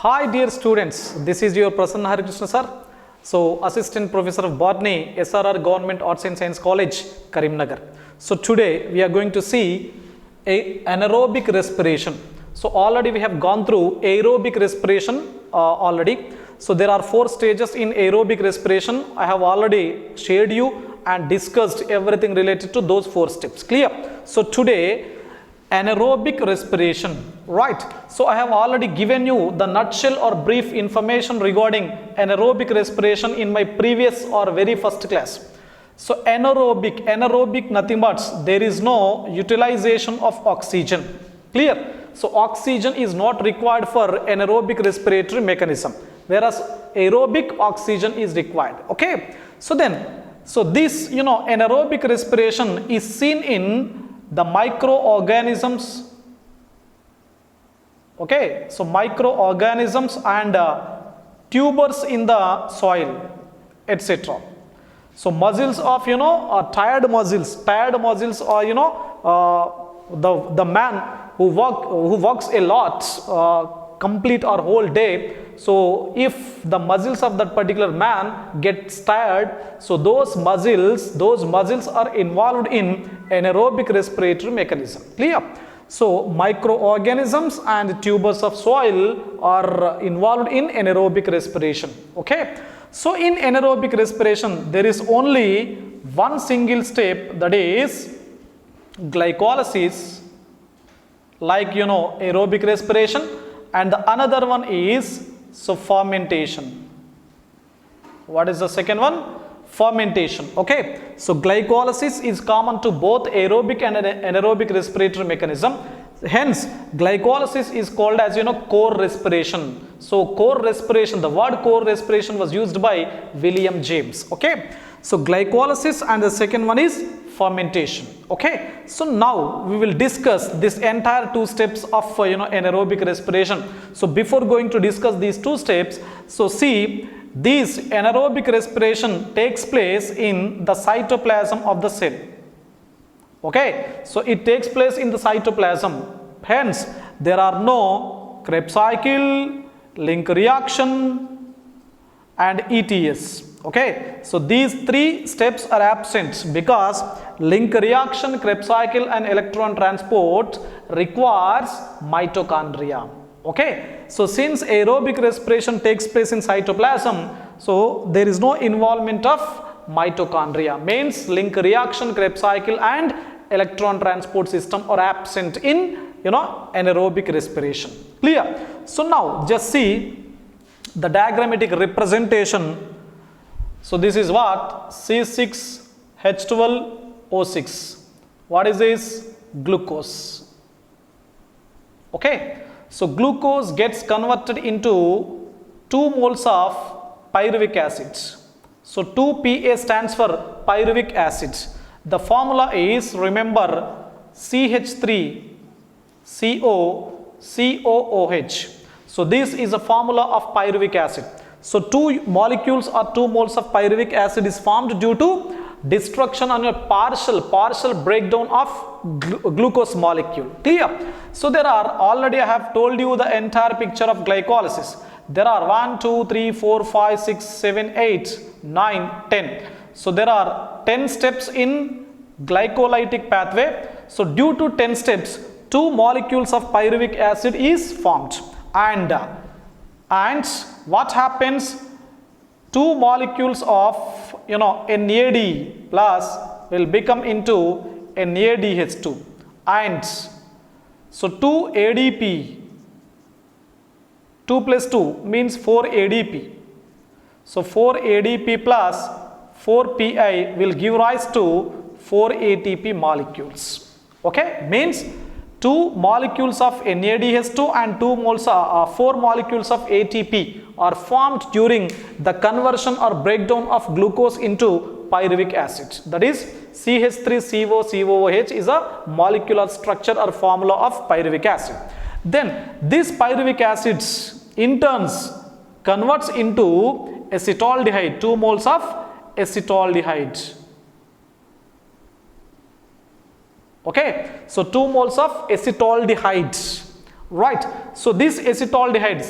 Hi dear students, this is your Prasanna Harikrishna sir. So Assistant Professor of Botany, SRR Government Arts and Science College, Karimnagar. So today we are going to see anaerobic respiration. So already we have gone through aerobic respiration already. So there are 4 stages in aerobic respiration. I have already shared you and discussed everything related to those 4 steps. Clear? So today anaerobic respiration, right? So I have already given you the nutshell or brief information regarding anaerobic respiration in my previous or very first class. So anaerobic nothing but there is no utilization of oxygen. Clear? So oxygen is not required for anaerobic respiratory mechanism, whereas aerobic oxygen is required. Okay? So this anaerobic respiration is seen in the microorganisms. Okay, so microorganisms and tubers in the soil, etc. So muscles of tired muscles or the man who works a lot, complete or whole day. So if the muscles of that particular man gets tired, so those muscles are involved in anaerobic respiratory mechanism. Clear? So microorganisms and tubers of soil are involved in anaerobic respiration. Okay? So in anaerobic respiration there is only one single step, that is glycolysis, like aerobic respiration, and the another one is fermentation. What is the second one? Fermentation. Okay, so glycolysis is common to both aerobic and anaerobic respiratory mechanism. Hence glycolysis is called as core respiration. So core respiration, the word core respiration was used by William James. Okay, so glycolysis, and the second one is fermentation. Okay, so now we will discuss this entire 2 steps of anaerobic respiration. So before going to discuss these 2 steps, so see, this anaerobic respiration takes place in the cytoplasm of the cell. Okay, so it takes place in the cytoplasm. Hence there are no Krebs cycle, link reaction and ETS. Okay, so these 3 steps are absent because link reaction, Krebs cycle and electron transport requires mitochondria. Okay, so since aerobic respiration takes place in cytoplasm, so there is no involvement of mitochondria, means link reaction, Krebs cycle and electron transport system are absent in anaerobic respiration. Clear? So now just see the diagrammatic representation. So this is what? C6H12O6. What is this? Glucose. Okay, so glucose gets converted into 2 moles of pyruvic acid. So 2Pa stands for pyruvic acid. The formula is, remember, CH3COCOOH. So this is a formula of pyruvic acid. So 2 molecules or 2 moles of pyruvic acid is formed due to destruction on a partial breakdown of glucose molecule. Clear? So there are, already I have told you the entire picture of glycolysis. There are 1, 2, 3, 4, 5, 6, 7, 8, 9, 10. So there are 10 steps in glycolytic pathway. So due to 10 steps, 2 molecules of pyruvic acid is formed. And what happens? 2 molecules of NAD plus will become into NADH2, and so 2 ADP, 2 plus 2 means 4 ADP. So 4 ADP plus 4 PI will give rise to 4 ATP molecules. Okay, means 2 molecules of NADH2 and 4 molecules of ATP are formed during the conversion or breakdown of glucose into pyruvic acid. That is, CH3COCOOH is a molecular structure or formula of pyruvic acid. Then this pyruvic acid in turn converts into acetaldehyde, 2 moles of acetaldehyde. Okay, so 2 moles of acetaldehyde. right? So this acetaldehyde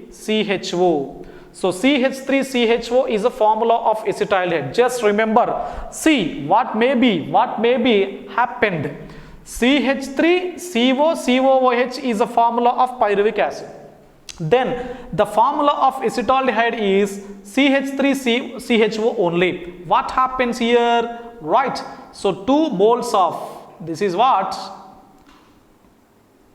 CH3CHO. So CH3CHO is a formula of acetaldehyde. Just remember, see what may be happened. CH3COCOOH is a formula of pyruvic acid. Then the formula of acetaldehyde is CH3CHO only. What happens here? Right. So 2 moles of, this is what?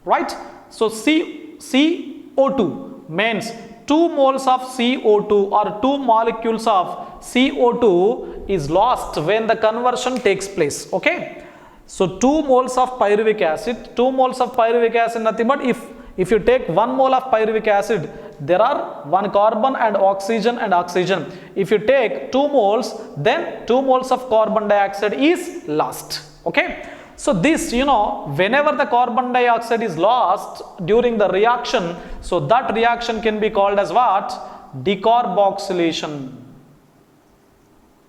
Right. So CO2 means 2 moles of CO2 or 2 molecules of CO2 is lost when the conversion takes place. Okay. So 2 moles of pyruvic acid, 2 moles of pyruvic acid nothing but if you take 1 mole of pyruvic acid, there are 1 carbon and oxygen and oxygen. If you take 2 moles, then 2 moles of carbon dioxide is lost. Okay. So this, whenever the carbon dioxide is lost during the reaction, so that reaction can be called as what? Decarboxylation.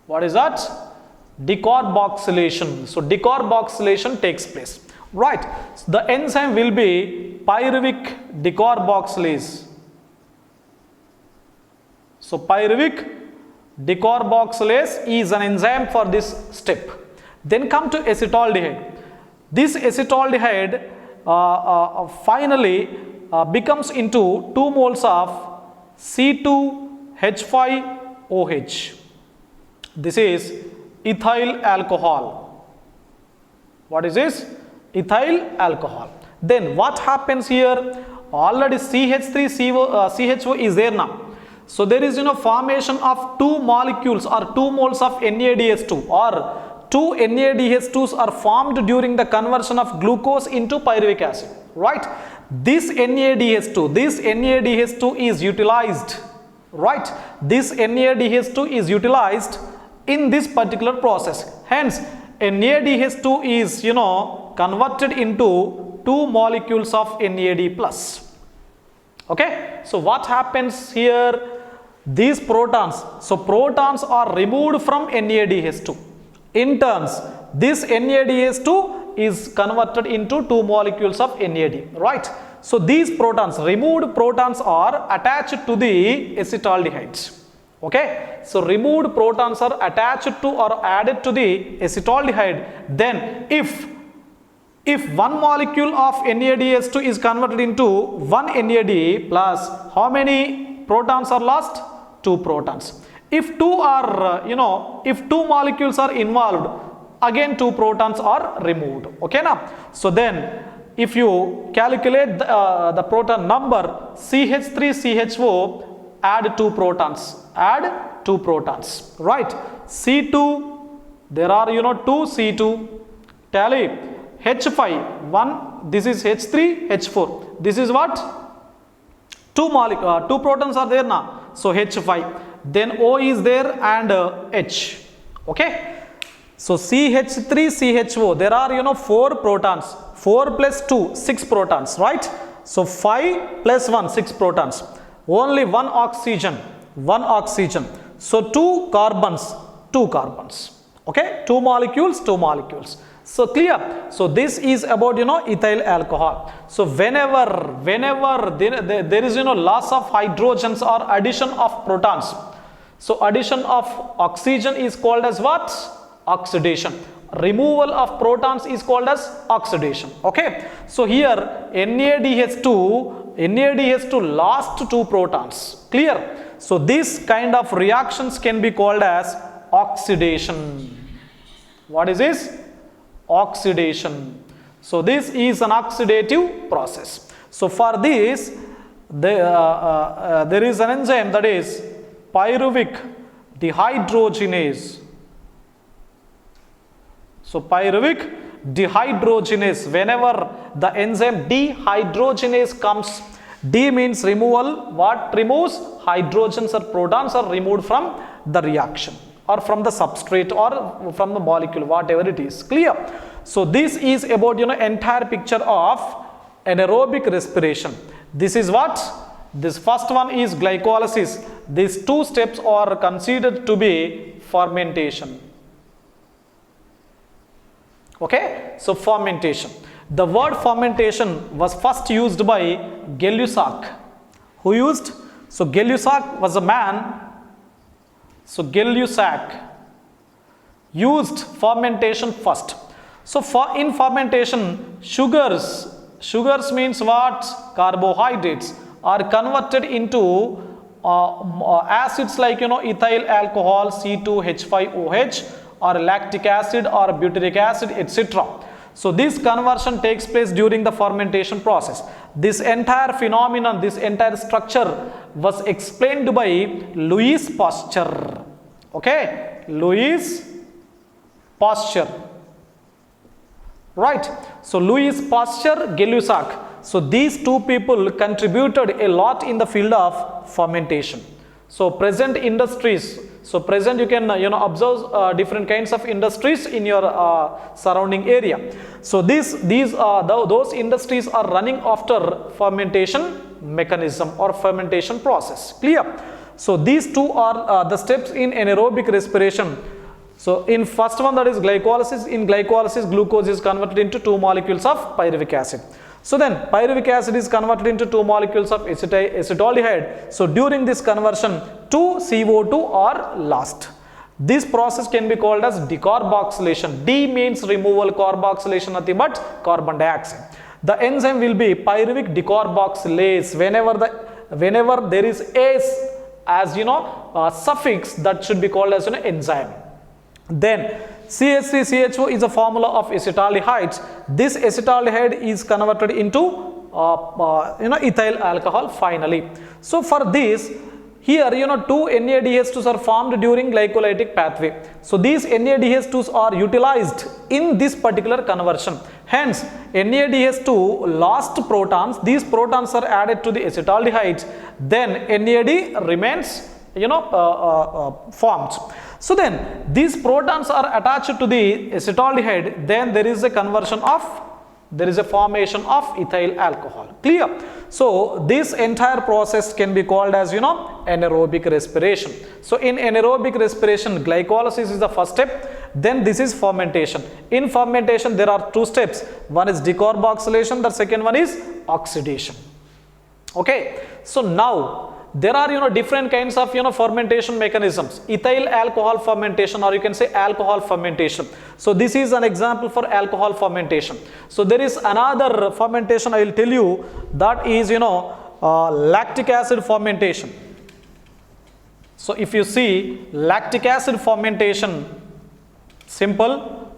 What is that? Decarboxylation. So decarboxylation takes place. Right. So the enzyme will be pyruvic decarboxylase. So pyruvic decarboxylase is an enzyme for this step. Then come to acetaldehyde. This acetaldehyde finally becomes into 2 moles of C2H5OH. This is ethyl alcohol. What is this? Ethyl alcohol. Then what happens here? Already CH3CHO is there now. So there is formation of 2 molecules or 2 moles of NADH2, or 2 NADH2s are formed during the conversion of glucose into pyruvic acid. Right? This NADH2 is utilized. Right? This NADH2 is utilized in this particular process. Hence NADH2 is converted into 2 molecules of NAD plus. Okay. So what happens here? These protons, so protons are removed from NADH2. In turns, this NADH2 is converted into 2 molecules of NAD. Right. So these protons, removed protons, are attached to the acetaldehydes. Okay. So removed protons are attached to or added to the acetaldehyde. Then if 1 molecule of NADH2 is converted into 1 NAD plus, how many protons are lost? 2 protons. If 2 are, if 2 molecules are involved, again 2 protons are removed. Okay now? So then if you calculate the proton number CH3CHO, add 2 protons. Add 2 protons. Right? C2, there are 2 C2, tally H5, 1, this is H3, H4. This is what? 2 protons are there now. So H5. Then O is there and H. Okay. So CH3CHO, there are 4 protons. 4 plus 2, 6 protons, right? So 5 plus 1, 6 protons. Only 1 oxygen. So 2 carbons. Okay. 2 molecules. So clear. So this is about ethyl alcohol. So whenever there is loss of hydrogens or addition of protons, so addition of oxygen is called as what? Oxidation. Removal of protons is called as oxidation. Okay. So here NADH2 lost 2 protons. Clear. So this kind of reactions can be called as oxidation. What is this? Oxidation. So this is an oxidative process. So for this there is an enzyme, that is pyruvic dehydrogenase. So pyruvic dehydrogenase, whenever the enzyme dehydrogenase comes, D means removal. What removes? Hydrogens or protons are removed from the reaction, or from the substrate, or from the molecule, whatever it is. Clear? So this is about entire picture of anaerobic respiration. This is what? This first one is glycolysis. These 2 steps are considered to be fermentation. Okay. So fermentation. The word fermentation was first used by Gay-Lussac. Who used? So Gay-Lussac was a man. So Gay-Lussac used fermentation first. So in fermentation, sugars means what? Carbohydrates are converted into acids like ethyl alcohol C2H5OH or lactic acid or butyric acid, etc. So this conversion takes place during the fermentation process. This entire phenomenon, this entire structure was explained by Louis Pasteur. Okay, Louis Pasteur. Right. So Louis Pasteur, Gay-Lussac. So these two people contributed a lot in the field of fermentation. So present industries. So present you can observe different kinds of industries in your surrounding area. So those industries are running after fermentation mechanism or fermentation process. Clear? So these two are the steps in anaerobic respiration. So in first one, that is glycolysis. In glycolysis, glucose is converted into 2 molecules of pyruvic acid. So then pyruvic acid is converted into 2 molecules of acetaldehyde. So during this conversion, 2 CO2 are lost. This process can be called as decarboxylation. D means removal, carboxylation nothing but carbon dioxide. The enzyme will be pyruvic decarboxylase. Whenever there is ase as suffix, that should be called as enzyme. Then CH3CHO is a formula of acetaldehydes. This acetaldehyde is converted into ethyl alcohol finally. So for this, here 2 NADH2s are formed during glycolytic pathway. So these NADH2s are utilized in this particular conversion. Hence NADH2 lost protons. These protons are added to the acetaldehydes. Then NAD remains formed. So then these protons are attached to the acetaldehyde. Then there is a formation of ethyl alcohol. Clear? So this entire process can be called as anaerobic respiration. So in anaerobic respiration, glycolysis is the first step. Then this is fermentation. In fermentation, there are 2 steps. One is decarboxylation. The second one is oxidation. Okay. So now there are different kinds of fermentation mechanisms. Ethyl alcohol fermentation, or you can say alcohol fermentation. So this is an example for alcohol fermentation. So there is another fermentation I will tell you, that is lactic acid fermentation. So if you see lactic acid fermentation, simple,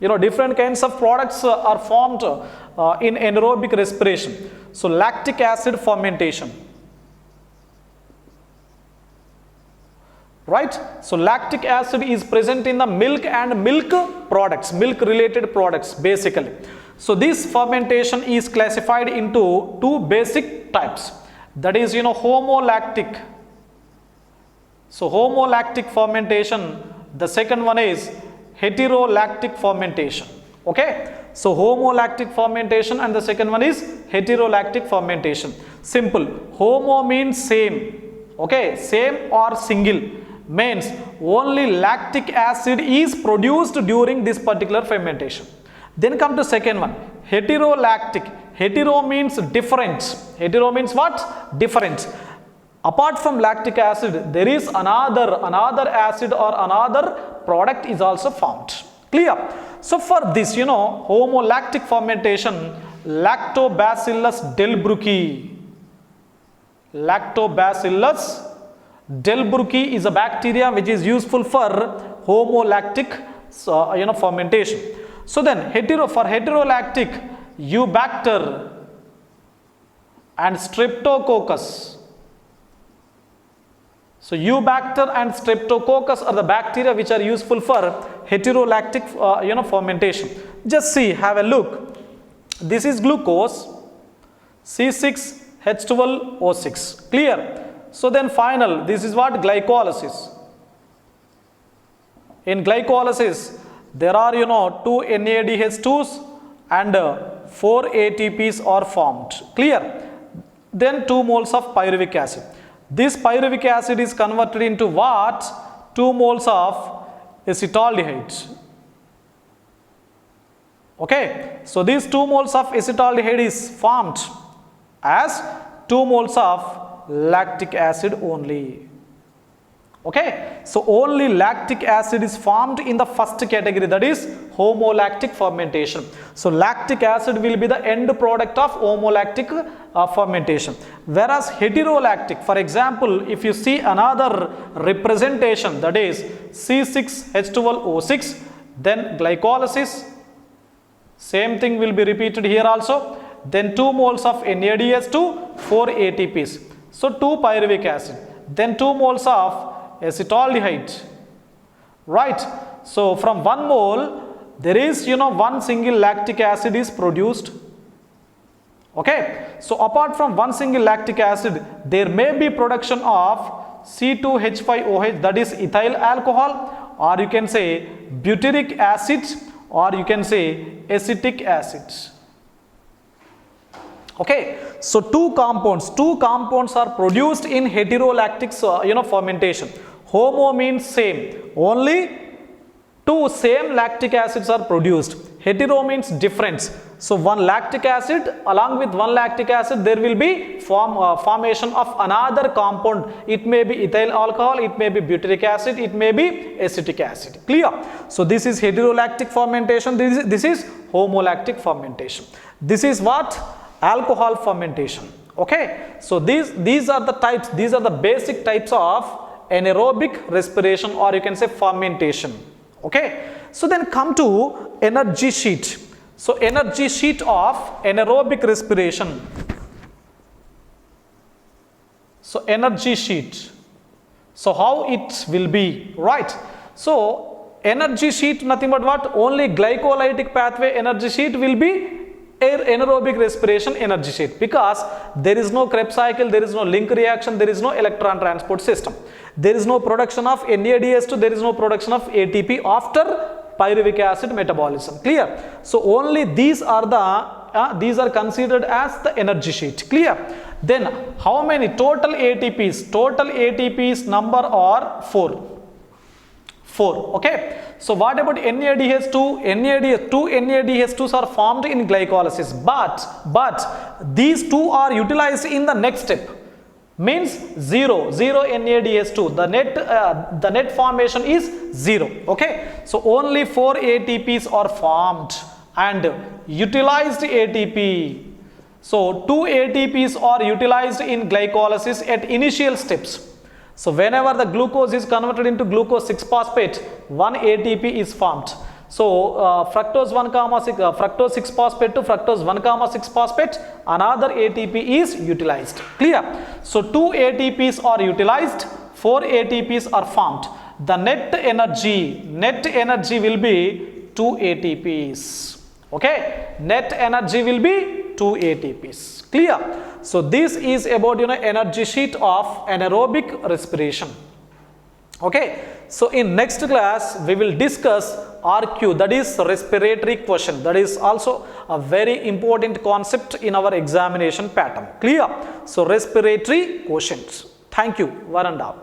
different kinds of products are formed in anaerobic respiration. So lactic acid fermentation. Right? So lactic acid is present in the milk and milk products, milk related products basically. So this fermentation is classified into 2 basic types. That is homolactic. So homolactic fermentation. The second one is heterolactic fermentation. Okay? So homolactic fermentation and the second one is heterolactic fermentation. Simple. Homo means same. Okay? Same or single. Means only lactic acid is produced during this particular fermentation. Then come to second one, heterolactic. Hetero means different. Hetero means what? Different. Apart from lactic acid, there is another acid or another product is also found. Clear? So for this, homolactic fermentation, Lactobacillus delbrueckii. Lactobacillus delbrueckii is a bacteria which is useful for homolactic fermentation. So then for heterolactic, Eubacter and Streptococcus. So Eubacter and Streptococcus are the bacteria which are useful for heterolactic fermentation. Just see, have a look. This is glucose, C6H12O6. Clear? So then final, this is what? Glycolysis. In glycolysis, there are 2 NADH2s and 4 ATPs are formed. Clear? Then 2 moles of pyruvic acid. This pyruvic acid is converted into what? 2 moles of acetaldehyde. Okay, so these 2 moles of acetaldehyde is formed as 2 moles of lactic acid only. Okay, so only lactic acid is formed in the first category, that is homolactic fermentation. So lactic acid will be the end product of homolactic fermentation, whereas heterolactic, for example, if you see another representation, that is C6H12O6, then glycolysis, same thing will be repeated here also, then 2 moles of NADH2, 4 ATPs, so 2 pyruvic acid, then 2 moles of acetaldehyde, right? So from 1 mole there is one single lactic acid is produced. Okay, so apart from one single lactic acid, there may be production of C2H5OH, that is ethyl alcohol, or you can say butyric acid, or you can say acetic acid. Okay, so two compounds are produced in heterolactic fermentation. Homo means same, only 2 same lactic acids are produced. Hetero means difference. So one lactic acid, along with one lactic acid, there will be formation of another compound. It may be ethyl alcohol, it may be butyric acid, it may be acetic acid. Clear? So this is heterolactic fermentation, this is homolactic fermentation. This is what? Alcohol fermentation. Okay, so these are the types, these are the basic types of anaerobic respiration, or you can say fermentation. Okay, so then come to energy sheet. So energy sheet of anaerobic respiration. So energy sheet, so how it will be, right? So energy sheet, nothing but what? Only glycolytic pathway energy sheet will be anaerobic respiration energy sheet, because there is no Krebs cycle, there is no link reaction, there is no electron transport system, there is no production of NADH2, there is no production of ATP after pyruvic acid metabolism. Clear? So only these are the these are considered as the energy sheet. Clear? Then how many total ATPs? Total ATPs number are 4. Okay, so what about NADH2? Two NADH2s are formed in glycolysis, but these 2 are utilized in the next step, means 0 NADH2, the net formation is 0. Okay, so only 4 ATPs are formed and utilized ATP. So 2 ATPs are utilized in glycolysis at initial steps. So whenever the glucose is converted into glucose 6-phosphate, 1 ATP is formed. So fructose 6-phosphate to fructose 1,6-phosphate, another ATP is utilized. Clear? So 2 ATPs are utilized, 4 ATPs are formed. The net energy will be 2 ATPs. Okay, net energy will be 2 ATPs. Clear? So this is about energy sheet of anaerobic respiration. Okay, so in next class we will discuss RQ, that is respiratory quotient. That is also a very important concept in our examination pattern. Clear? So respiratory quotient. Thank you. Varanda.